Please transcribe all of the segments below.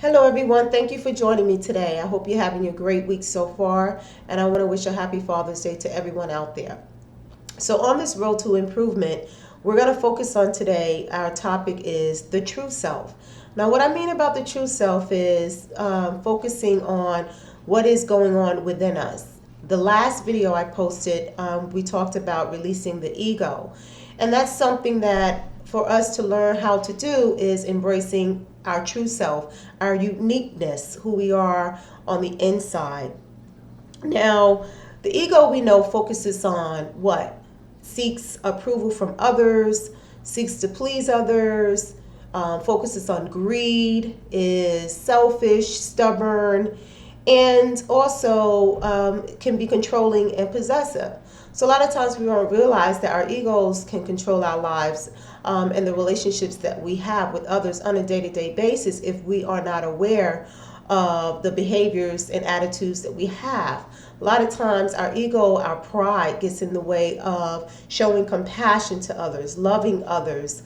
Hello, everyone. Thank you for joining me today. I hope you're having a great week so far, and I want to wish a happy Father's Day to everyone out there. So, on this road to improvement, we're going to focus on today. Our topic is the true self. Now, what I mean about the true self is focusing on what is going on within us. The last video I posted, we talked about releasing the ego, and that's something that for us to learn how to do is embracing our true self, our uniqueness, who we are on the inside. Now, the ego we know focuses on what? Seeks approval from others, seeks to please others, focuses on greed, is selfish, stubborn, and also can be controlling and possessive. So a lot of times we don't realize that our egos can control our lives and the relationships that we have with others on a day-to-day basis if we are not aware of the behaviors and attitudes that we have. A lot of times our ego, our pride gets in the way of showing compassion to others, loving others,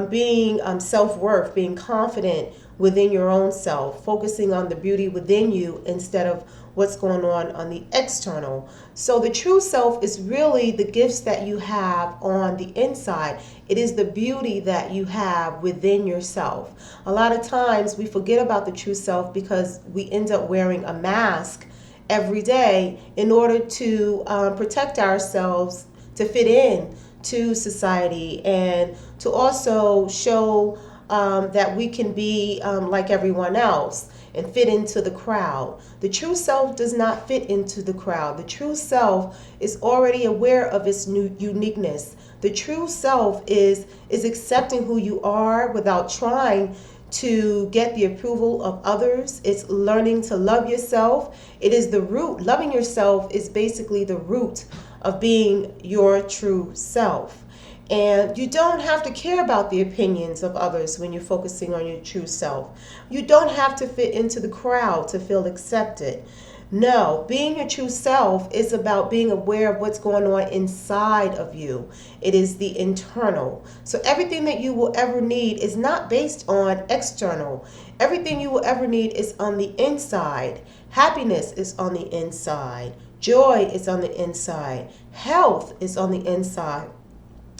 being self-worth, being confident within your own self, focusing on the beauty within you instead of what's going on the external. So the true self is really the gifts that you have on the inside. It is the beauty that you have within yourself. A lot of times we forget about the true self because we end up wearing a mask every day in order to protect ourselves, to fit in to society, and to also show that we can be like everyone else and fit into the crowd. The true self does not fit into the crowd. The true self is already aware of its new uniqueness. The true self is accepting who you are without trying to get the approval of others. It's learning to love yourself. It is the root. Loving yourself is basically the root of being your true self. And you don't have to care about the opinions of others when you're focusing on your true self. You don't have to fit into the crowd to feel accepted. No, being your true self is about being aware of what's going on inside of you. It is the internal. So everything that you will ever need is not based on external. Everything you will ever need is on the inside. Happiness is on the inside. Joy is on the inside. Health is on the inside.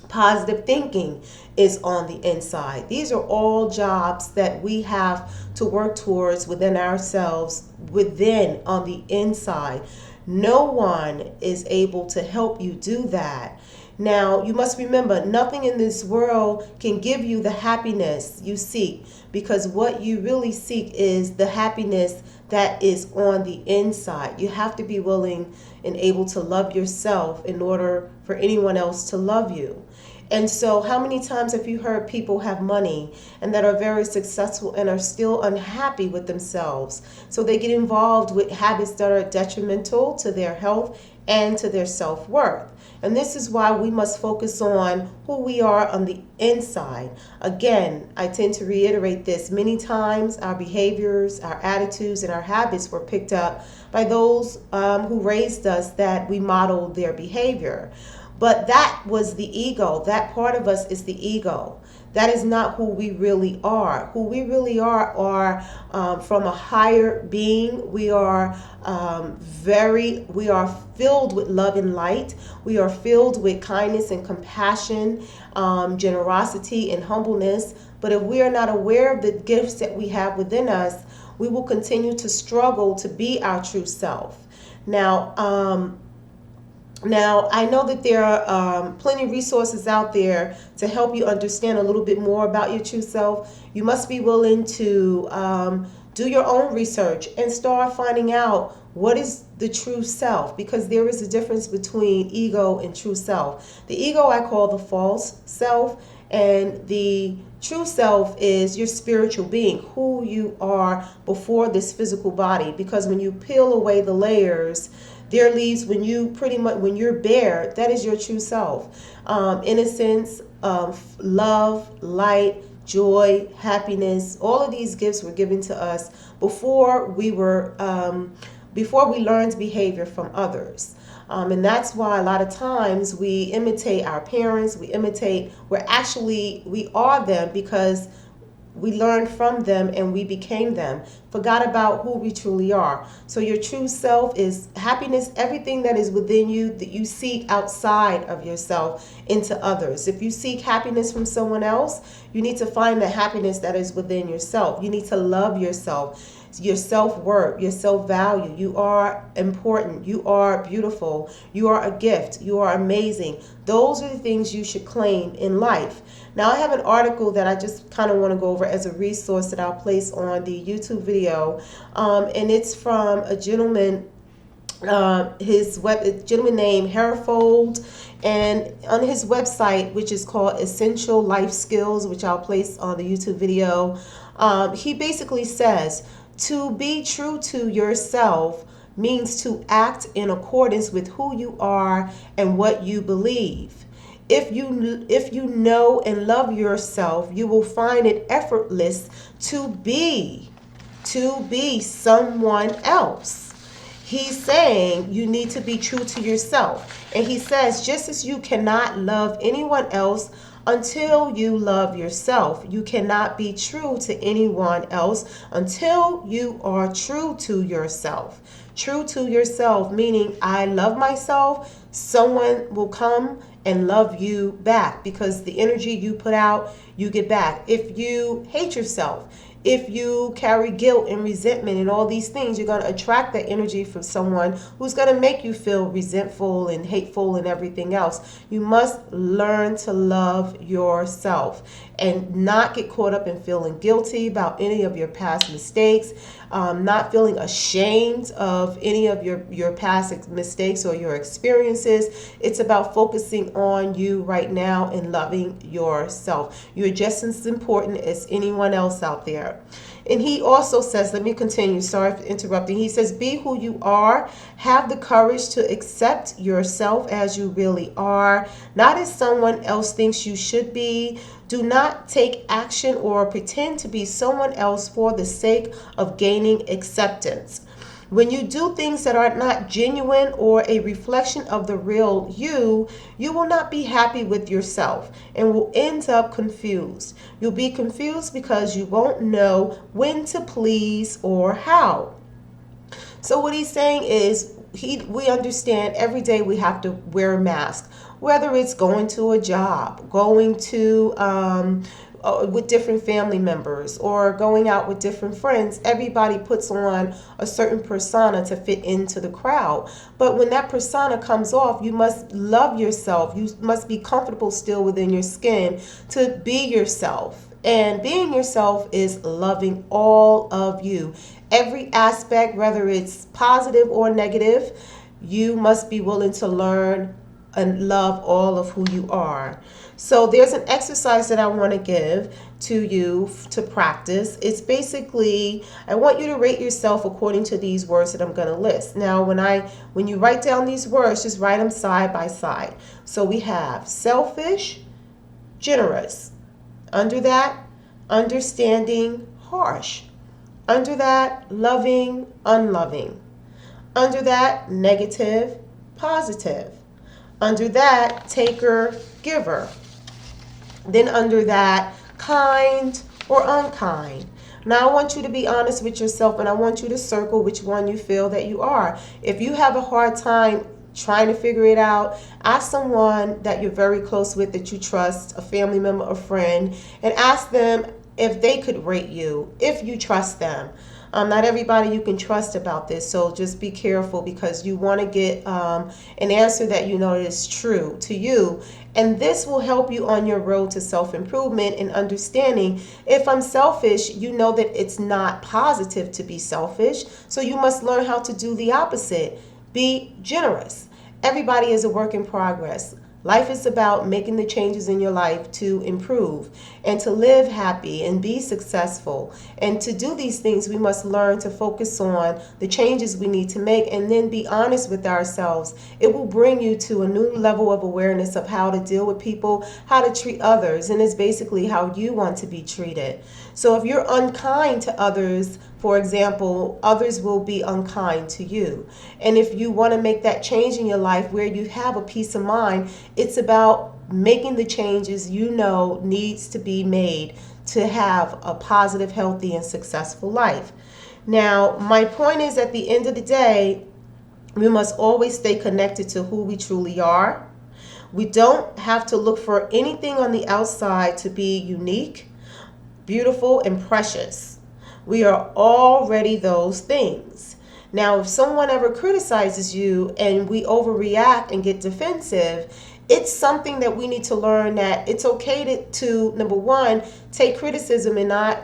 Positive thinking is on the inside. These are all jobs that we have to work towards within ourselves, within on the inside. No one is able to help you do that. Now, you must remember, nothing in this world can give you the happiness you seek, because what you really seek is the happiness that is on the inside. You have to be willing and able to love yourself in order for anyone else to love you. And so, how many times have you heard people have money and that are very successful and are still unhappy with themselves? So, they get involved with habits that are detrimental to their health and to their self worth. And this is why we must focus on who we are on the inside. Again, I tend to reiterate this many times. Our behaviors, our attitudes, and our habits were picked up by those who raised us, that we modeled their behavior. But that was the ego. That part of us is the ego. That is not who we really are. Who we really are from a higher being. We are we are filled with love and light. We are filled with kindness and compassion, generosity and humbleness. But if we are not aware of the gifts that we have within us, we will continue to struggle to be our true self. Now, I know that there are plenty of resources out there to help you understand a little bit more about your true self. You must be willing to do your own research and start finding out what is the true self, because there is a difference between ego and true self. The ego I call the false self, and the true self is your spiritual being, who you are before this physical body. Because when you peel away the layers, there leaves when you're bare, that is your true self. Innocence, love, light, joy, happiness, all of these gifts were given to us before we learned behavior from others. And that's why a lot of times we imitate our parents, we are them because We learned from them and we became them. Forgot about who we truly are. So your true self is happiness, everything that is within you that you seek outside of yourself into others. If you seek happiness from someone else, you need to find the happiness that is within yourself. You need to love yourself, your self-worth, your self-value. You are important. You are beautiful. You are a gift. You are amazing. Those are the things you should claim in life. Now, I have an article that I just kind of want to go over as a resource that I'll place on the YouTube video, and it's from a gentleman. Gentleman named Herfold, and on his website, which is called Essential Life Skills, which I'll place on the YouTube video, he basically says to be true to yourself means to act in accordance with who you are and what you believe. If you know and love yourself, you will find it effortless to be someone else. He's saying you need to be true to yourself. And he says, just as you cannot love anyone else until you love yourself, you cannot be true to anyone else until you are true to yourself. True to yourself, meaning I love myself, someone will come and love you back, because the energy you put out, you get back. If you hate yourself, if you carry guilt and resentment and all these things, you're going to attract that energy from someone who's going to make you feel resentful and hateful and everything else. You must learn to love yourself and not get caught up in feeling guilty about any of your past mistakes, not feeling ashamed of any of your past mistakes or your experiences. It's about focusing on you right now and loving yourself. You're just as important as anyone else out there. And he also says, let me continue, sorry for interrupting. He says, be who you are. Have the courage to accept yourself as you really are, not as someone else thinks you should be. Do not take action or pretend to be someone else for the sake of gaining acceptance. When you do things that are not genuine or a reflection of the real you, you will not be happy with yourself and will end up confused. You'll be confused because you won't know when to please or how. So what he's saying is, we understand every day we have to wear a mask, whether it's going to a job, going to with different family members, or going out with different friends. Everybody puts on a certain persona to fit into the crowd. But when that persona comes off, you must love yourself. You must be comfortable still within your skin to be yourself. And being yourself is loving all of you. Every aspect, whether it's positive or negative, you must be willing to learn and love all of who you are. So there's an exercise that I want to give to you to practice. It's basically, I want you to rate yourself according to these words that I'm going to list. Now, when you write down these words, just write them side by side. So we have selfish, generous. Under that, understanding, harsh. Under that, loving, unloving. Under that, negative, positive. Under that, taker, giver. Then under that, kind or unkind. Now I want you to be honest with yourself, and I want you to circle which one you feel that you are. If you have a hard time trying to figure it out, ask someone that you're very close with, that you trust, a family member, a friend, and ask them if they could rate you, if you trust them. Not everybody you can trust about this, so just be careful, because you want to get an answer that you know is true to you. And this will help you on your road to self-improvement and understanding. If I'm selfish, you know that it's not positive to be selfish, so you must learn how to do the opposite. Be generous. Everybody is a work in progress. Life is about making the changes in your life to improve and to live happy and be successful. And to do these things, we must learn to focus on the changes we need to make and then be honest with ourselves. It will bring you to a new level of awareness of how to deal with people, how to treat others, and it's basically how you want to be treated. So if you're unkind to others, for example, others will be unkind to you. And if you want to make that change in your life where you have a peace of mind, it's about making the changes you know needs to be made to have a positive, healthy, and successful life. Now, my point is, at the end of the day, we must always stay connected to who we truly are. We don't have to look for anything on the outside to be unique, beautiful, and precious. We are already those things. Now, if someone ever criticizes you and we overreact and get defensive, it's something that we need to learn that it's okay to number one, take criticism and not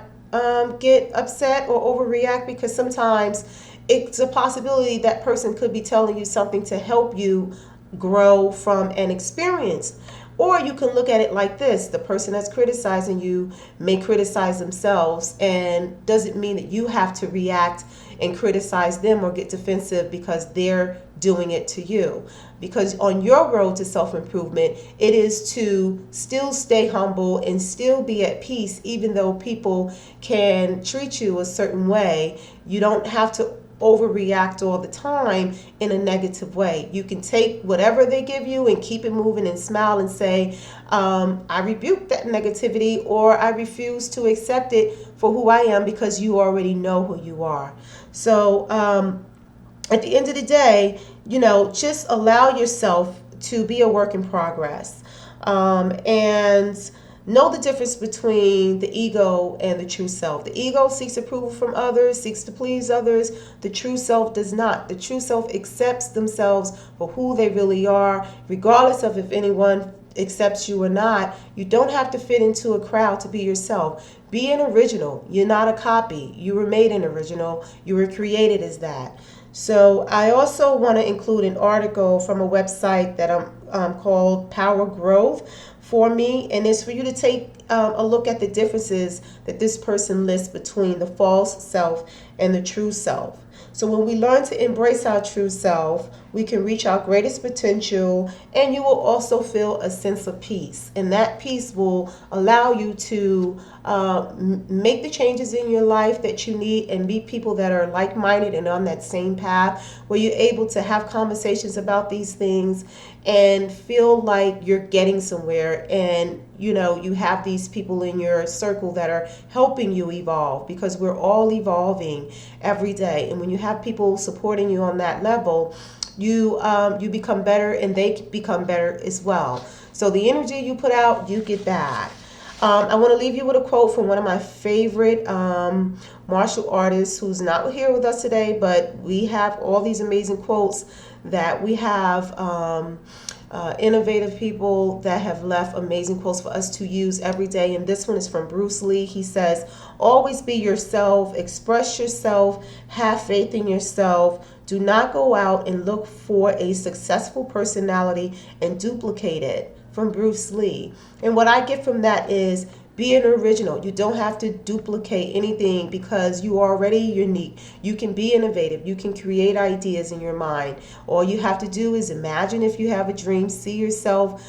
get upset or overreact, because sometimes it's a possibility that person could be telling you something to help you grow from an experience. Or you can look at it like this: the person that's criticizing you may criticize themselves, and doesn't mean that you have to react and criticize them or get defensive because they're doing it to you. Because on your road to self-improvement, it is to still stay humble and still be at peace, even though people can treat you a certain way. You don't have to overreact all the time in a negative way. You can take whatever they give you and keep it moving and smile and say, I rebuke that negativity, or I refuse to accept it for who I am, because you already know who you are. So at the end of the day, just allow yourself to be a work in progress, and know the difference between the ego and the true self. The ego seeks approval from others, seeks to please others. The true self does not. The true self accepts themselves for who they really are, regardless of if anyone accepts you or not. You don't have to fit into a crowd to be yourself. Be an original. You're not a copy. You were made an original. You were created as that. So I also want to include an article from a website that I'm called Power Growth for me, and it's for you to take a look at the differences that this person lists between the false self and the true self. So when we learn to embrace our true self, we can reach our greatest potential, and you will also feel a sense of peace. And that peace will allow you to make the changes in your life that you need, and meet people that are like-minded and on that same path, where you're able to have conversations about these things and feel like you're getting somewhere, and you have these people in your circle that are helping you evolve, because we're all evolving every day. And when you have people supporting you on that level, you become better, and they become better as well. So the energy you put out, you get back. I want to leave you with a quote from one of my favorite martial artists, who's not here with us today, but we have all these amazing quotes that we have innovative people that have left amazing quotes for us to use every day. And this one is from Bruce Lee. He says, always be yourself, express yourself, have faith in yourself. Do not go out and look for a successful personality and duplicate it. From Bruce Lee. And what I get from that is, be an original. You don't have to duplicate anything, because you are already unique. You can be innovative. You can create ideas in your mind. All you have to do is imagine, if you have a dream, see yourself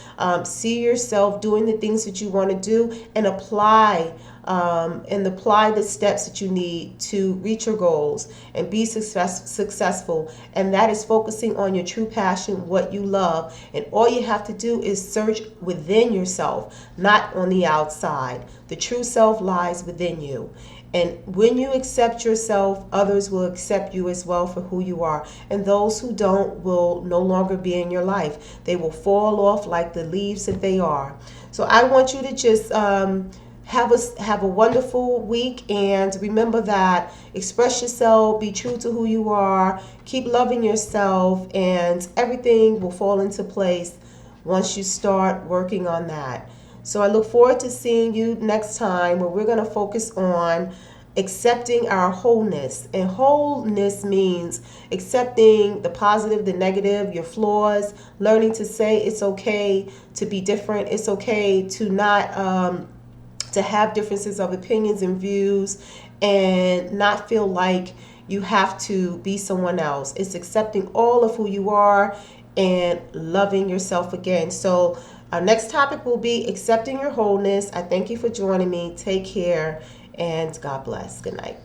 doing the things that you want to do, and apply the steps that you need to reach your goals and be successful. And that is focusing on your true passion, what you love. And all you have to do is search within yourself, not on the outside. The true self lies within you. And when you accept yourself, others will accept you as well for who you are. And those who don't will no longer be in your life. They will fall off like the leaves that they are. So I want you to just have a wonderful week, and remember that express yourself, be true to who you are, keep loving yourself, and everything will fall into place once you start working on that. So I look forward to seeing you next time, where we're going to focus on accepting our wholeness. And wholeness means accepting the positive, the negative, your flaws, learning to say it's okay to be different. It's okay to not to have differences of opinions and views, and not feel like you have to be someone else. It's accepting all of who you are and loving yourself again. So our next topic will be accepting your wholeness. I thank you for joining me. Take care, and God bless. Good night.